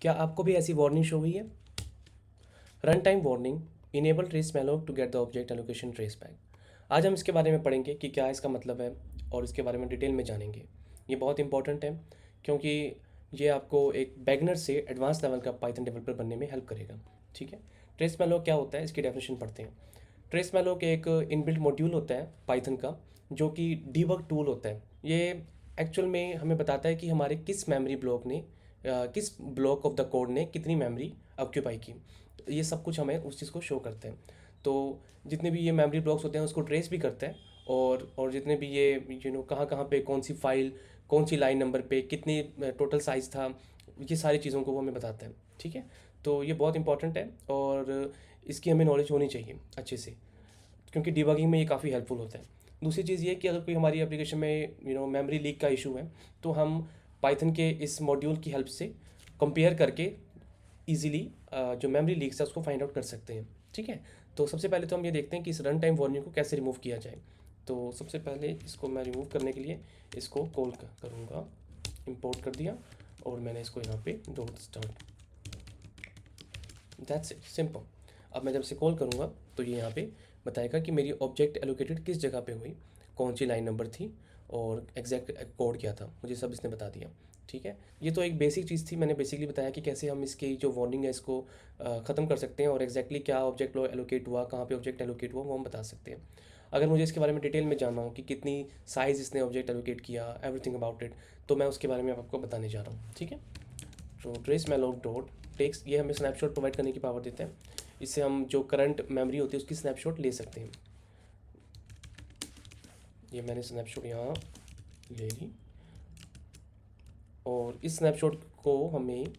क्या आपको भी ऐसी वार्निंग शो हुई है? Runtime warning, enable tracemalloc to get the object allocation traceback. आज हम इसके बारे में पढ़ेंगे कि क्या इसका मतलब है और इसके बारे में डिटेल में जानेंगे। ये बहुत इंपॉर्टेंट है क्योंकि ये आपको एक बैगनर से एडवांस लेवल का पाइथन डेवलपर बनने में हेल्प करेगा। ठीक है, ट्रेस मैलोक क्या होता है, इसकी डेफिनेशन पढ़ते हैं। ट्रेस मैलोक एक इनबिल्ट मॉड्यूल होता है पाइथन का, जो कि डीबग टूल होता है। ये एक्चुअल में हमें बताता है कि हमारे किस मेमोरी ब्लॉक ने किस ब्लॉक ऑफ द कोड ने कितनी मेमोरी ऑक्यूपाई की। ये सब कुछ हमें उस चीज़ को शो करते हैं। तो जितने भी ये मेमोरी ब्लॉक्स होते हैं उसको ट्रेस भी करता है, और जितने भी ये कहाँ कहाँ पे कौन सी फाइल, कौन सी लाइन नंबर पे कितनी टोटल साइज़ था, ये सारी चीज़ों को वो हमें बताता है। ठीक है, तो ये बहुत इंपॉर्टेंट है और इसकी हमें नॉलेज होनी चाहिए अच्छे से, क्योंकि डिबगिंग में ये काफ़ी हेल्पफुल होता है। दूसरी चीज़ ये कि अगर कोई हमारी एप्लीकेशन में मेमोरी लीक का इशू है, तो हम पाइथन के इस मॉड्यूल की हेल्प से कंपेयर करके इजीली जो मेमोरी लीक्स है उसको फाइंड आउट कर सकते हैं। ठीक है, तो सबसे पहले तो हम ये देखते हैं कि इस रन टाइम वार्निंग को कैसे रिमूव किया जाए। तो सबसे पहले इसको मैं रिमूव करने के लिए इसको कॉल करूँगा, इंपोर्ट कर दिया और मैंने इसको यहाँ पे dot start, that's it, simple. अब मैं जब से कॉल करूँगा तो ये यहाँ पे बताएगा कि मेरी ऑब्जेक्ट एलोकेटेड किस जगह पे हुई, कौन सी लाइन नंबर थी और एग्जैक्ट कोड क्या था, मुझे सब इसने बता दिया। ठीक है, ये तो एक बेसिक चीज़ थी, मैंने बेसिकली बताया कि कैसे हम इसकी जो वार्निंग है इसको ख़त्म कर सकते हैं और एग्जैक्टली क्या ऑब्जेक्ट एलोकेट हुआ, कहाँ पे ऑब्जेक्ट एलोकेट हुआ, वो हम बता सकते हैं। अगर मुझे इसके बारे में डिटेल में जानना हो कि कितनी साइज़ इसने ऑब्जेक्ट एलोकेट किया, एवरीथिंग अबाउट इट, तो मैं उसके बारे में आपको बताने जा रहा हूँ। ठीक है, तो ट्रेस मैलोक डॉट टेक्स ये हमें स्नैपशॉट प्रोवाइड करने की पावर देता है। इससे हम जो करंट मेमोरी होती है उसकी स्नैपशॉट ले सकते हैं। ये मैंने स्नैपशॉट यहाँ ले ली और इस स्नैपशॉट को हमें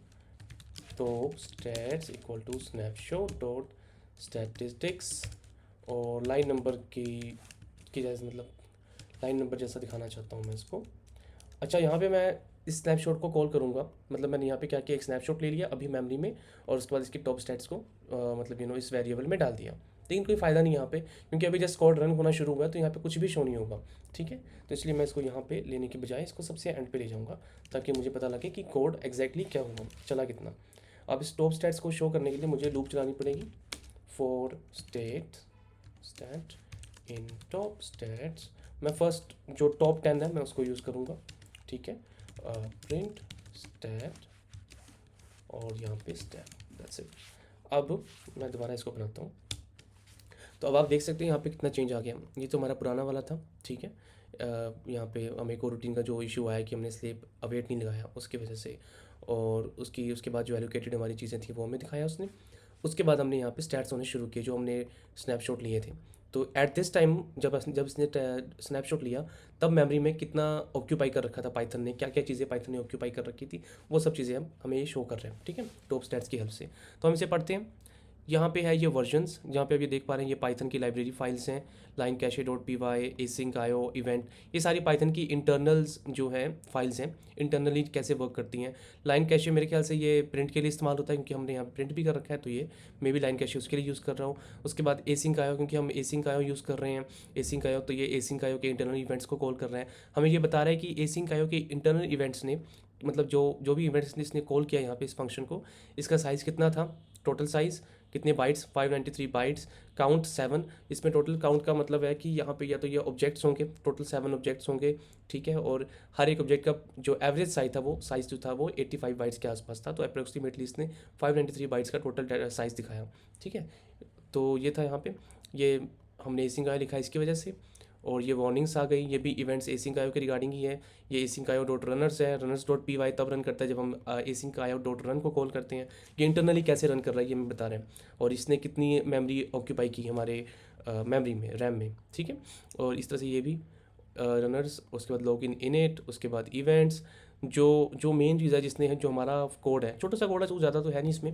तो stats equal to snapshot dot statistics और लाइन नंबर की जैसे, मतलब लाइन नंबर जैसा दिखाना चाहता हूँ मैं इसको। अच्छा, यहाँ पे मैं इस स्नैपशॉट को कॉल करूँगा, मतलब मैंने यहाँ पे क्या किया, एक स्नैपशॉट ले लिया अभी मेमोरी में और उसके बाद इसकी टॉप स्टैट्स को मतलब इस वेरिएबल में डाल दिया। लेकिन कोई फ़ायदा नहीं यहाँ पे, क्योंकि अभी जस्ट कोड रन होना शुरू हुआ है तो यहाँ पे कुछ भी शो नहीं होगा। ठीक है, तो इसलिए मैं इसको यहाँ पे लेने के बजाय इसको सबसे एंड पे ले जाऊँगा, ताकि मुझे पता लगे कि कोड एग्जैक्टली क्या हुआ, चला कितना। अब इस टॉप स्टैट्स को शो करने के लिए मुझे लूप चलानी पड़ेगी, for stat in top stats. मैं फर्स्ट जो टॉप 10 है मैं उसको यूज़ करूँगा। ठीक है, प्रिंट स्टैट और यहाँ पे स्टैट, दैट्स इट। अब मैं दोबारा इसको बनाता हूँ, तो अब आप देख सकते हैं यहाँ पे कितना चेंज आ गया। ये तो हमारा पुराना वाला था। ठीक है, यहाँ पे हमें को रूटीन का जो इशू आया कि हमने स्लीप अवेट नहीं लगाया उसकी वजह से, और उसके बाद जो एलोकेटेड हमारी चीज़ें थी वो हमें दिखाया उसने। उसके बाद हमने यहाँ पे स्टैट्स होने शुरू किए जो हमने स्नैपशॉट लिए थे। तो एट दिस टाइम जब इसने स्नैपशॉट लिया तब मेमोरी में कितना ऑक्यूपाई कर रखा था पाइथन ने, क्या क्या चीज़ें पाइथन ने ऑक्यूपाई कर रखी थी, वो सब चीज़ें हमें ये शो कर रहे हैं। ठीक है, टॉप स्टैट्स की हेल्प से। तो हम इसे पढ़ते हैं। यहाँ पे है ये वर्जन्स, जहाँ पे आप ये देख पा रहे हैं ये पाइथन की लाइब्रेरी फाइल्स हैं, linecache dot p y, asyncio, event, ये सारी पाइथन की इंटरनल्स जो है फाइल्स हैं, इंटरनली कैसे वर्क करती हैं। लाइन कैशे मेरे ख्याल से ये प्रिंट के लिए इस्तेमाल होता है, क्योंकि हमने यहाँ प्रिंट भी कर रखा है, तो ये मे बी लाइन कैशे उसके लिए यूज़ कर रहा हूँ। उसके बाद एसिंक आयो, क्योंकि हम एसिंक आयो यूज़ कर रहे हैं, एसिंक आयो, तो ये एसिंक आयो के इंटरनल इवेंट्स को कॉल कर रहे हैं। हमें ये बता रहा है कि एसिंक आयो के इंटरनल इवेंट्स ने, मतलब जो भी इवेंट्स इसने कॉल किया यहाँ पे इस फंक्शन को, इसका साइज़ कितना था, टोटल साइज़ कितने बाइट्स, 593 बाइट्स, काउंट 7। इसमें टोटल काउंट का मतलब है कि यहाँ पे या तो ये ऑब्जेक्ट्स होंगे, टोटल 7 ऑब्जेक्ट्स होंगे। ठीक है, और हर एक ऑब्जेक्ट का जो एवरेज साइज़ जो था वो 85 बाइट्स के आसपास था, तो अप्रोक्सीमेटली इसने 593 बाइट्स का टोटल साइज़ दिखाया। ठीक है, तो ये था यहाँ पे, ये हमने एसिंक आयो लिखा इसकी वजह से। और ये वार्निंग्स आ गई, ये भी इवेंट्स एसिंक आयो के रिगार्डिंग ही है। ये एसिंक आयो डॉट रनर्स है, रनर्स डॉट पी वाई तब रन करता है जब हम एसिंक आयो डॉट रन को कॉल करते हैं। ये इंटरनली कैसे रन कर रहा है ये हमें बता रहे हैं, और इसने कितनी मेमोरी ऑक्यूपाई की हमारे मेमोरी में, रैम में। ठीक है, और इस तरह से ये भी रनर्स, उसके बाद लॉग इन इनिट, उसके बाद इवेंट्स, जो मेन चीज़ है जिसने है, जो हमारा कोड है, छोटा सा कोड है, तो ज़्यादा तो है नहीं इसमें।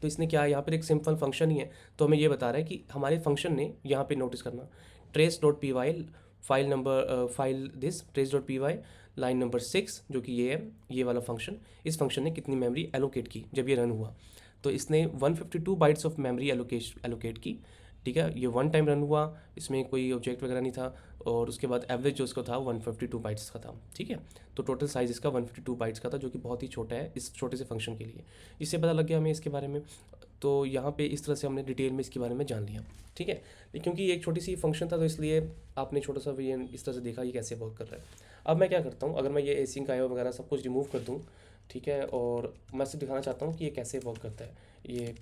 तो इसने क्या, यहाँ पर एक सिंपल फंक्शन ही है, तो हमें ये बता रहा है कि हमारे फंक्शन ने, यहाँ पे नोटिस करना, trace dot p y file number, file this trace dot p y line number 6, जो कि ये है, ये वाला फंक्शन, इस फंक्शन ने कितनी मेमोरी एलोकेट की जब ये रन हुआ। तो इसने 152 बाइट्स ऑफ मेमोरी एलोकेट की ठीक है। ये वन टाइम रन हुआ, इसमें कोई ऑब्जेक्ट वगैरह नहीं था, और उसके बाद एवरेज जो इसका था 152 बाइट्स का था, ठीक है। तो टोटल साइज़ इसका 152 बाइट्स का था, जो कि बहुत ही छोटा है इस छोटे से फंक्शन के लिए। इससे पता लग गया हमें इसके बारे में। तो यहाँ पे इस तरह से हमने डिटेल में इसके बारे में जान लिया, ठीक है। क्योंकि ये एक छोटी सी फंक्शन था, तो इसलिए आपने छोटा सा ये इस तरह से देखा ये कैसे वर्क कर रहा है। अब मैं क्या करता हूँ, अगर मैं ये एसिंक आयो वगैरह सब कुछ रिमूव कर दूँ, ठीक है, और मैं सिर्फ दिखाना चाहता हूँ कि ये कैसे वर्क करता है। ये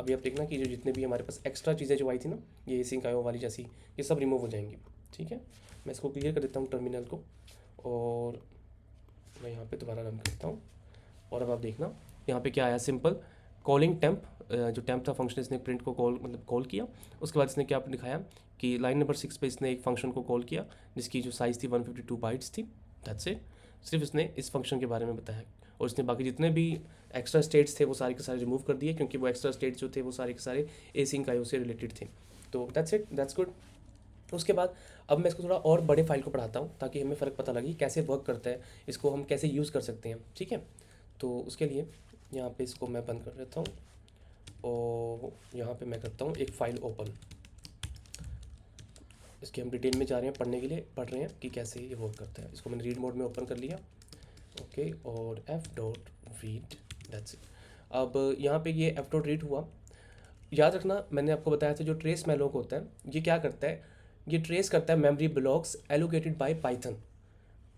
अभी आप देखना कि जो जितने भी हमारे पास एक्स्ट्रा चीज़ें जो आई थी ना, ये एसिंक आयो वाली जैसी, ये सब रिमूव हो जाएंगी, ठीक है। मैं इसको क्लियर कर देता हूँ टर्मिनल को, और मैं यहाँ पे दोबारा रन करता हूँ। और अब आप देखना यहाँ पे क्या आया, सिंपल कॉलिंग टेम्प, जो टेम्प था फंक्शन, इसने प्रिंट को कॉल मतलब कॉल किया। उसके बाद इसने क्या दिखाया कि लाइन नंबर 6 पे इसने एक फंक्शन को कॉल किया जिसकी जो साइज़ थी 152 बाइट्स थी। दैट्स इट, सिर्फ इसने इस फंक्शन के बारे में बताया, और इसने बाकी जितने भी एक्स्ट्रा स्टेट्स थे वो सारे के सारे रिमूव कर दिए, क्योंकि वो एक्स्ट्रा स्टेट्स जो थे वो सारे के सारे एसिंक आईओ से रिलेटेड थे। तो दैट्स इट, दैट्स गुड। उसके बाद अब मैं इसको थोड़ा और बड़े फाइल को पढ़ाता हूँ, ताकि हमें फ़र्क पता लगे कैसे वर्क करता है, इसको हम कैसे यूज़ कर सकते हैं, ठीक है। तो उसके लिए यहाँ पे इसको मैं बंद कर देता हूँ, और यहाँ पे मैं करता हूँ एक फ़ाइल ओपन। इसके हम डिटेल में जा रहे हैं, पढ़ने के लिए पढ़ रहे हैं कि कैसे ये वर्क करता है। इसको मैंने रीड मोड में ओपन कर लिया, ओके, और f.read, दैट्स इट। अब यहाँ पे ये f.read हुआ। याद रखना मैंने आपको बताया था जो ट्रेस मैलोक होता है ये क्या करता है, ये ट्रेस करता है memory blocks allocated by Python.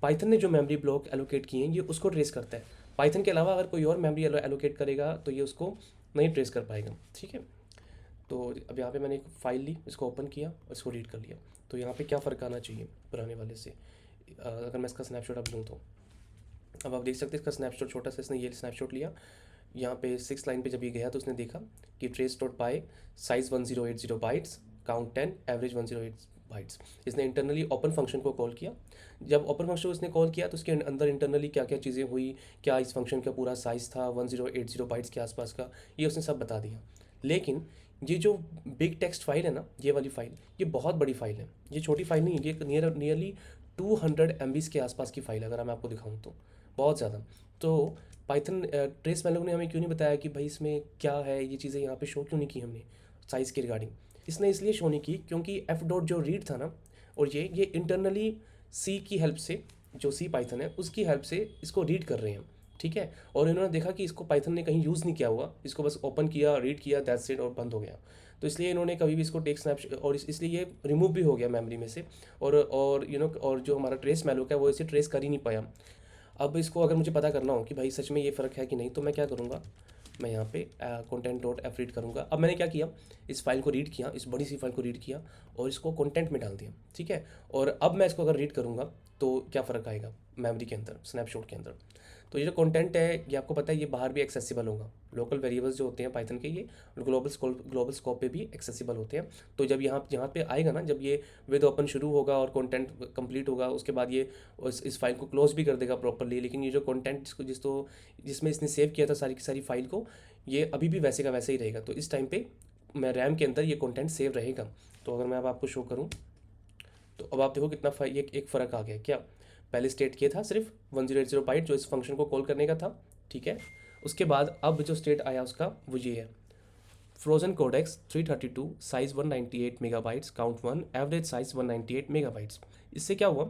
Python ने जो मेमोरी ब्लॉक एलोकेट किए हैं ये उसको ट्रेस करता है। पाइथन के अलावा अगर कोई और मेमोरी एलोकेट करेगा तो ये उसको नहीं ट्रेस कर पाएगा, ठीक है। तो अब यहाँ पे मैंने एक फ़ाइल ली, इसको ओपन किया और इसको रीड कर लिया। तो यहाँ पे क्या फ़र्क आना चाहिए पुराने वाले से, अगर मैं इसका स्नैपशॉट अब लूँ तो अब आप देख सकते हैं इसका स्नैपशॉट छोटा सा इसने ये स्नैपशॉट लिया। यहाँ पे 6 लाइन पे जब ये गया तो उसने देखा कि trace dot by size 1080 bytes, count 10, average 108 bytes. इसने इंटरनली ओपन फंक्शन को कॉल किया। जब ओपन फंक्शन उसने कॉल किया तो उसके अंदर इंटरनली क्या क्या चीज़ें हुई, क्या इस फंक्शन का पूरा साइज़ था 1080 बाइट्स के आसपास का, ये उसने सब बता दिया। लेकिन ये जो बिग टेक्स्ट फाइल है ना, ये वाली फाइल, ये बहुत बड़ी फाइल है, ये छोटी फाइल नहीं है, ये नियरली 200 MB के आसपास की फाइल है, अगर मैं आपको दिखाऊँ तो बहुत ज़्यादा। तो पाइथन ट्रेस मैलोक ने हमें क्यों नहीं बताया कि भाई इसमें क्या है, ये चीज़ें यहाँ पे शो क्यों नहीं की हमने साइज़ के रिगार्डिंग। इसने इसलिए शो नहीं की क्योंकि एफ डॉट जो रीड था ना, और ये इंटरनली सी की हेल्प से, जो सी पाइथन है उसकी हेल्प से इसको रीड कर रहे हैं, ठीक है। और इन्होंने देखा कि इसको पाइथन ने कहीं यूज़ नहीं किया हुआ, इसको बस ओपन किया, रीड किया, दैट्स इट, और बंद हो गया। तो इसलिए इन्होंने कभी भी इसको टेक स्नैप, और इसलिए ये रिमूव भी हो गया मेमोरी में से, और और जो हमारा ट्रेस मैलोक है वो इसे ट्रेस कर ही नहीं पाया। अब इसको अगर मुझे पता करना हो कि भाई सच में ये फ़र्क है कि नहीं, तो मैं क्या करूँगा, मैं यहाँ पे कंटेंट डॉट एफ रीड करूँगा। अब मैंने क्या किया, इस फाइल को रीड किया, इस बड़ी सी फाइल को रीड किया और इसको कंटेंट में डाल दिया, ठीक है। और अब मैं इसको अगर रीड करूँगा तो क्या फ़र्क आएगा मेमोरी के अंदर, स्नैपशॉट के अंदर। तो ये जो कंटेंट है ये आपको पता है ये बाहर भी एक्सेसिबल होगा। लोकल वेरिएबल्स जो होते हैं पाइथन के, ये ग्लोबल स्कोप पे भी एक्सेसिबल होते हैं। तो जब यहाँ पे आएगा ना, जब ये विद ओपन शुरू होगा और कंटेंट कंप्लीट होगा, उसके बाद ये इस फाइल को क्लोज भी कर देगा प्रॉपरली। लेकिन ये जो कंटेंट जिसमें इसने सेव किया था सारी की सारी फाइल को, ये अभी भी वैसे का वैसे ही रहेगा। तो इस टाइम पे मैं रैम के अंदर ये कंटेंट सेव रहेगा। तो अगर मैं अब आपको शो करूँ तो अब आप देखो कितना ये एक फ़र्क आ गया। क्या पहले स्टेट किया था सिर्फ 1080 बाइट जो इस फंक्शन को कॉल करने का था, ठीक है। उसके बाद अब जो स्टेट आया उसका वो ये है, frozen codecs 332, size 198 megabytes, count 1, average size 198 megabytes. इससे क्या हुआ,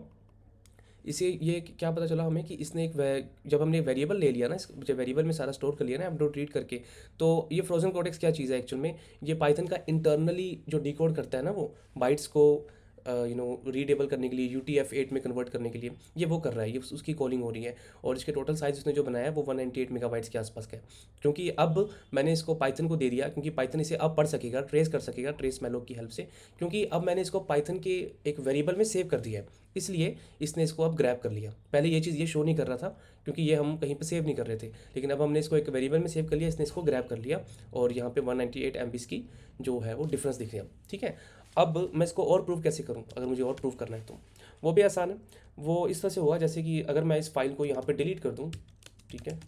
इसे ये क्या पता चला हमें कि इसने जब हमने वेरिएबल ले लिया ना, जब वेरिएबल में सारा स्टोर कर लिया ना एफ डॉट रीड करके, तो ये फ्रोजन कोडेक्स क्या चीज़ है एक्चुअल में, ये पाइथन का इंटरनली जो डिकोड करता है ना वो बाइट्स को रीडेबल करने के लिए, UTF-8 में कन्वर्ट करने के लिए ये वो कर रहा है, ये उसकी कॉलिंग हो रही है। और इसके टोटल साइज़ उसने जो बनाया है वो 198 मेगाबाइट्स के आसपास का है। क्योंकि अब मैंने इसको पाइथन को दे दिया, क्योंकि पाइथन इसे अब पढ़ सकेगा, ट्रेस कर सकेगा ट्रेस मैलोक की हेल्प से, क्योंकि अब मैंने इसको पाइथन के एक वेरिएबल में सेव कर दिया है, इसलिए इसने इसको अब ग्रैब कर लिया। पहले ये चीज़ ये शो नहीं कर रहा था क्योंकि ये हम कहीं पे सेव नहीं कर रहे थे, लेकिन अब हमने इसको एक वेरिएबल में सेव कर लिया, इसने इसको ग्रैब कर लिया और यहाँ पे 198 MB की जो है वो डिफरेंस दिख गया, ठीक है। अब मैं इसको और प्रूव कैसे करूँ, अगर मुझे और प्रूव करना है तो वो भी आसान है। वो इस तरह से हुआ जैसे कि अगर मैं इस फाइल को यहाँ पे डिलीट कर दूँ, ठीक है,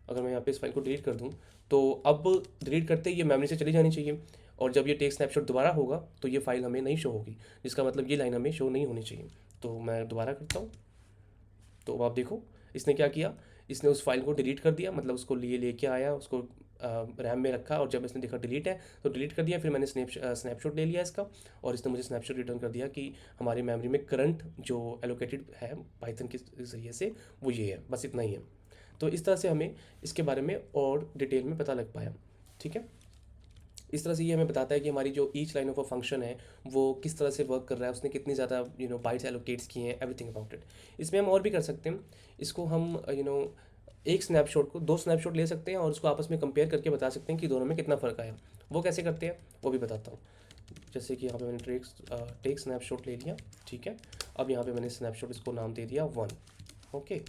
अगर मैं यहाँ पे इस फाइल को डिलीट कर दूँ तो अब डिलीट करते ही ये मेमोरी से चली जानी चाहिए, और जब ये टेक स्नैपशॉट दोबारा होगा तो ये फाइल हमें नहीं शो होगी, जिसका मतलब ये लाइन हमें शो नहीं होनी चाहिए। तो मैं दोबारा करता हूँ, तो अब आप देखो इसने क्या किया, इसने उस फाइल को डिलीट कर दिया, मतलब उसको लेके आया, उसको रैम में रखा और जब इसने देखा डिलीट है तो डिलीट कर दिया। फिर मैंने स्नैपशॉट ले लिया इसका और इसने मुझे स्नैपशॉट रिटर्न कर दिया कि हमारी मेमोरी में करंट जो एलोकेटेड है पाइथन के ज़रिए से वो ये है। बस इतना ही है। तो इस तरह से हमें इसके बारे में और डिटेल में पता लग पाया। ठीक है, इस तरह से ये हमें बताता है कि हमारी जो each line of a function है वो किस तरह से वर्क कर रहा है, उसने कितनी ज़्यादा बाइट्स एलोकेट्स किए हैं, एवरीथिंग अबाउट इट। इसमें हम और भी कर सकते हैं। इसको हम एक स्नैपशॉट को 2 स्नैपशॉट ले सकते हैं और उसको आपस में कंपेयर करके बता सकते हैं कि दोनों में कितना फ़र्क आया। वो कैसे करते हैं वो भी बताता हूँ। जैसे कि यहाँ पे मैंने टेक स्नैपशॉट ले लिया। ठीक है, अब यहाँ पे मैंने स्नैपशॉट इसको नाम दे दिया 1। ओके,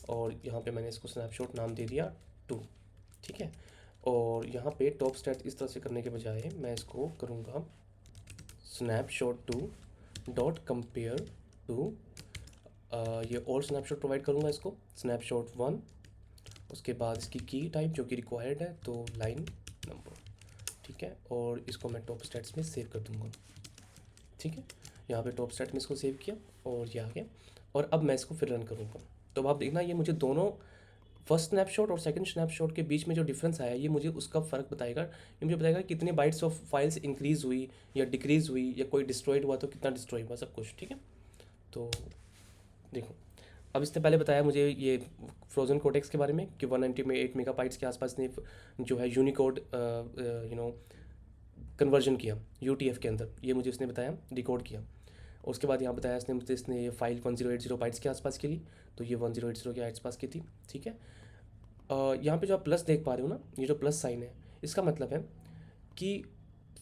और यहाँ पे मैंने इसको स्नैपशॉट नाम दे दिया 2। ठीक है, और यहाँ पे टॉप स्टैट इस तरह से करने के बजाय मैं इसको करूँगा snapshot2.compare टू ये और स्नैपशॉट प्रोवाइड करूँगा इसको snapshot1। उसके बाद इसकी की टाइप जो कि रिक्वायर्ड है तो लाइन नंबर। ठीक है, और इसको मैं टॉप स्टैट्स में सेव कर दूँगा। ठीक है, यहाँ पे टॉप स्टैट में इसको सेव किया और ये आ गया। और अब मैं इसको फिर रन करूँगा तो अब आप देखना ये मुझे दोनों फर्स्ट स्नैपशॉट और सेकंड स्नैपशॉट के बीच में जो डिफरेंस आया ये मुझे उसका फ़र्क बताएगा। ये मुझे बताएगा कितने बाइट्स ऑफ फाइल्स इंक्रीज़ हुई या डिक्रीज़ हुई या कोई डिस्ट्रॉयड हुआ तो कितना डिस्ट्रॉय हुआ, सब कुछ। ठीक है, तो देखो अब इसने पहले बताया मुझे ये फ्रोजन कोडेक्स के बारे में कि 198 मेगाबाइट्स के आसपास ने जो है यूनिकोड कन्वर्जन किया UTF के अंदर, ये मुझे उसने बताया, डिकोड किया। उसके बाद यहाँ बताया इसने ये फाइल 1080 बाइट्स के आसपास के लिए, तो ये 1080 के आसपास की थी। ठीक है, यहाँ पे जो आप प्लस देख पा रहे हो ना, ये जो प्लस साइन है इसका मतलब है कि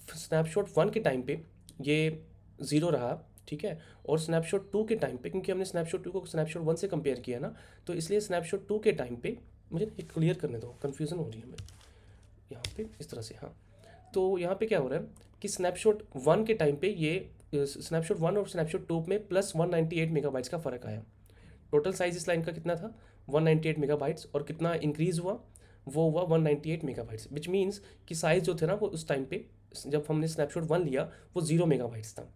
स्नैपशॉट 1 के टाइम पे ये 0 रहा। ठीक है, और स्नैपशॉट 2 के टाइम पे, क्योंकि हमने स्नैपशॉट 2 को स्नैपशॉट 1 से कंपेयर किया ना, तो इसलिए स्नैपशॉट 2 के टाइम पे मुझे एक क्लियर करने दो, कन्फ्यूज़न हो रही है मेरे यहाँ पे इस तरह से। हाँ, तो यहाँ पे क्या हो रहा है कि स्नैपशॉट 1 के टाइम पे ये स्नैपशॉट 1 और स्नैपशॉट 2 में प्लस 198 मेगाबाइट्स का फ़र्क आया। टोटल साइज इस लाइन का कितना था 198 मेगाबाइट्स, और कितना इंक्रीज़ हुआ वो हुआ 198 मेगाबाइट्स, विच मीन्स कि साइज़ जो थे ना वो उस टाइम पे जब हमने स्नैपशॉट 1 लिया वो 0 मेगाबाइट्स था।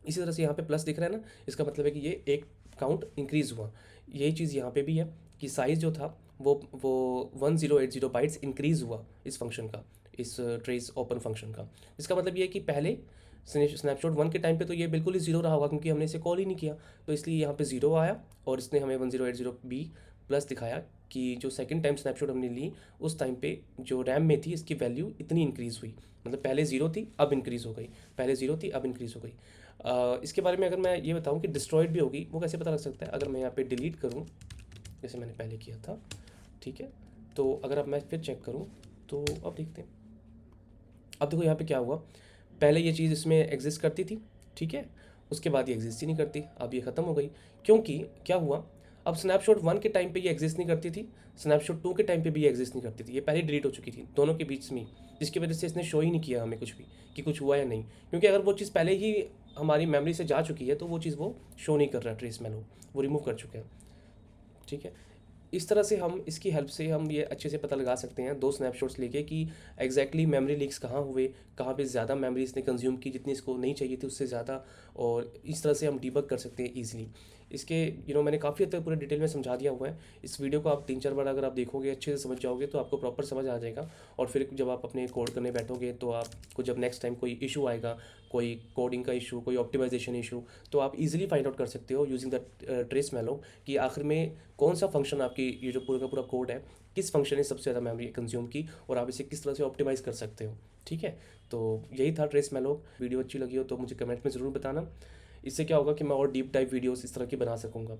इसी तरह से यहाँ पे प्लस दिख रहा है ना, इसका मतलब है कि ये एक काउंट इंक्रीज़ हुआ। यही चीज़ यहाँ पे भी है कि साइज़ जो था वो 1080 बाइट्स इंक्रीज़ हुआ इस फंक्शन का, इस ट्रेस ओपन फंक्शन का। इसका मतलब ये है कि पहले स्नैपशॉट 1 के टाइम पे तो ये बिल्कुल ही 0 रहा होगा क्योंकि हमने इसे कॉल ही नहीं किया, तो इसलिए यहाँ पे 0 आया और इसने हमें 1080B प्लस दिखाया कि जो सेकंड टाइम स्नैपशॉट हमने ली उस टाइम पे जो रैम में थी इसकी वैल्यू इतनी इंक्रीज़ हुई, मतलब पहले 0 थी अब इंक्रीज़ हो गई, पहले 0 थी अब इंक्रीज़ हो गई। इसके बारे में अगर मैं ये बताऊँ कि डिस्ट्रॉयड भी होगी वो कैसे पता लग सकता है, अगर मैं यहाँ पे डिलीट करूँ जैसे मैंने पहले किया था। ठीक है, तो अगर अब मैं फिर चेक करूँ तो अब देखते हैं। अब देखो यहाँ पे क्या हुआ, पहले ये चीज़ इसमें एग्जिस्ट करती थी। ठीक है, उसके बाद ये एग्जिस्ट ही नहीं करती, अब ये ख़त्म हो गई। क्योंकि क्या हुआ, अब स्नैपशॉट 1 के टाइम पे ये एग्जिस्ट नहीं करती थी, स्नैपशॉट 2 के टाइम पे भी ये एग्जिस्ट नहीं करती थी, ये पहले डिलीट हो चुकी थी दोनों के बीच में, जिसकी वजह से इसने शो ही नहीं किया हमें कुछ भी कि कुछ हुआ या नहीं। क्योंकि अगर वो चीज़ पहले ही हमारी मेमोरी से जा चुकी है तो वो चीज़ वो शो नहीं कर रहा, ट्रेस मैलो वो रिमूव कर चुके हैं। ठीक है, इस तरह से हम इसकी हेल्प से हम ये अच्छे से पता लगा सकते हैं 2 स्नैपशॉट्स लेके कि एग्जैक्टली मेमोरी लीक्स कहाँ हुए, कहाँ पे ज़्यादा मेमोरी इसने कंज्यूम की जितनी इसको नहीं चाहिए थी उससे ज़्यादा, और इस तरह से हम डिबग कर सकते हैं ईजिली। इसके मैंने काफ़ी हद तक पूरे डिटेल में समझा दिया हुआ है। इस वीडियो को आप 3-4 बार अगर आप देखोगे अच्छे से समझ जाओगे तो आपको प्रॉपर समझ आ जाएगा, और फिर जब आप अपने कोड करने बैठोगे तो आपको जब नेक्स्ट टाइम कोई इशू आएगा, कोई कोडिंग का इशू, कोई ऑप्टिमाइजेशन इशू, तो आप इजीली फाइंड आउट कर सकते हो यूजिंग द ट्रेस मैलो कि आखिर में कौन सा फंक्शन आपकी ये जो पूरा का पूरा कोड है किस फंक्शन ने सबसे ज़्यादा मेमोरी कंज्यूम की और आप इसे किस तरह से ऑप्टिमाइज़ कर सकते हो। ठीक है, तो यही था ट्रेस मैलो। वीडियो अच्छी लगी हो तो मुझे कमेंट में ज़रूर बताना, इससे क्या होगा कि मैं और डीप डाइव वीडियोस इस तरह की बना सकूँगा।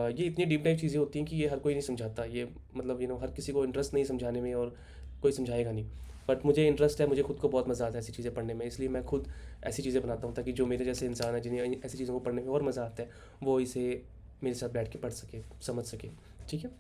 ये इतनी डीप डाइव चीज़ें होती हैं कि ये हर कोई नहीं समझाता, ये मतलब हर किसी को इंटरेस्ट नहीं समझाने में और कोई समझाएगा नहीं, बट मुझे इंटरेस्ट है, मुझे खुद को बहुत मज़ा आता है ऐसी चीज़ें पढ़ने में, इसलिए मैं खुद ऐसी चीज़ें बनाता हूँ ताकि जो मेरे जैसे इंसान है जिन्हें ऐसी चीज़ों को पढ़ने में और मज़ा आता है वो इसे मेरे साथ बैठ के पढ़ सके, समझ सके। ठीक है।